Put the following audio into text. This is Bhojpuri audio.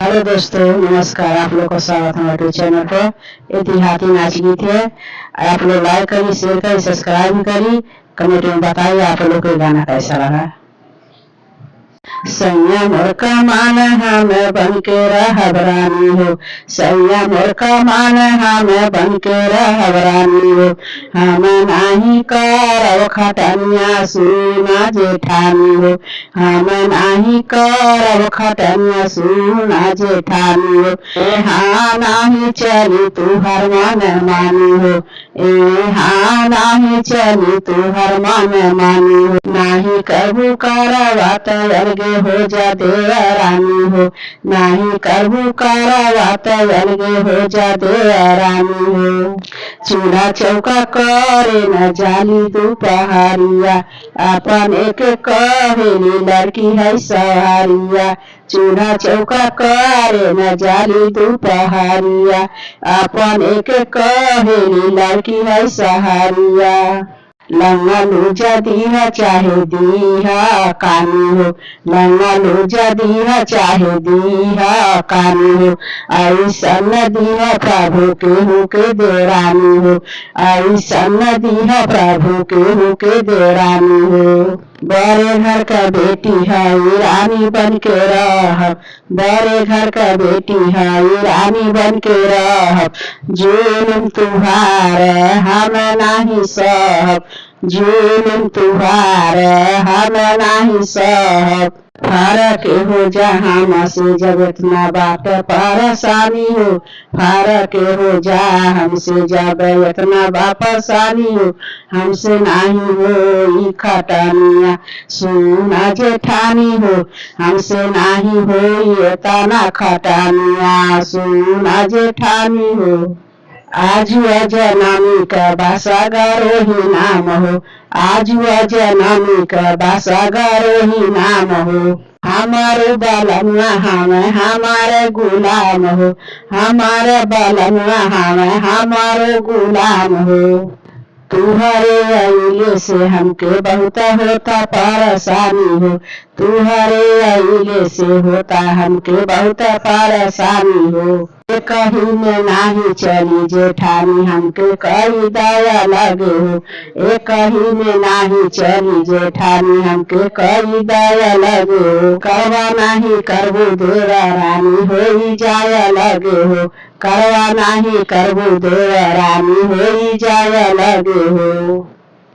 हेलो दोस्तों, नमस्कार। आप लोग का स्वागत है हमारे चैनल पर। इतिहासी नाच गीत है। आप लोग लाइक करिए, शेयर करिए, सब्सक्राइब करिए। कमेंट में बताइए आप लोग को गाना कैसा लगा। संयम और कमान हमें बन के रहब रानी हो, संयम और कमान हमें बन के रहब रानी हो। हम नाही करब खटनिया सुना जेठानी हो, हम नाही करब खटनिया सुना जेठानी हो। यहाँ नाही चली तुहर मन मानी हो, यहाँ नाही चली तुहर मन मानी हो। नाही करबू करवात अलगे हो जा देवरानी हो, नाही करबू करवात अलगे हो जा देवरानी हो। चूल्हा चौका करे न जाली दोपहरिया, अपन एक कहेली लड़की है सवारिया। चूल्हा चौका करे न जाली दोपहरिया, अपन एक कहेली लड़की है सहारिया। लंगलू जदीहा चाहे दीहा कानी हो, लंगलू जदीहा चाहे दीहा कानी हो। ऐसन दीहा प्रभु केहू के देरानी हो, ऐसन दीहा प्रभु केहू के देरानी हो। बड़े घर का बेटी है रानी बन के रह, बड़े घर का बेटी है रानी बन के रह। जुलुम तुम्हारे हम नहीं सहब, जुलुम तुम्हारे हम नहीं सहब। फरक हो जा हमसे जब इतना बात परेशानी हो, फरक हो जा हमसे जब इतना बात परेशानी हो। हमसे नहीं हो खटनिया सुना जेठानी हो, हमसे नहीं हो इतना खटनिया सुना जेठानी हो। आजू जनमी का बासागारो ही नाम हो, आजू जनमी का बासागारो ही नाम हो। हमारे बलनुआ हमें हमारे गुलाम हो, हमारे बलनुआ हमें हमारे गुलाम हो। तुहरे अइले से हमके बहुत होता परेशानी हो, तुहरे अइले से होता हमके बहुत परेशानी हो। कहीं में नाही चली जेठानी हमके कई दया लगे हो, एक कहीं में नाही चली जेठानी हमके कई दया लगे हो। करवा नहीं करबू देवा रानी हो जाया लगे हो, करवा नहीं करबू देवा रानी हो जाया लगे हो।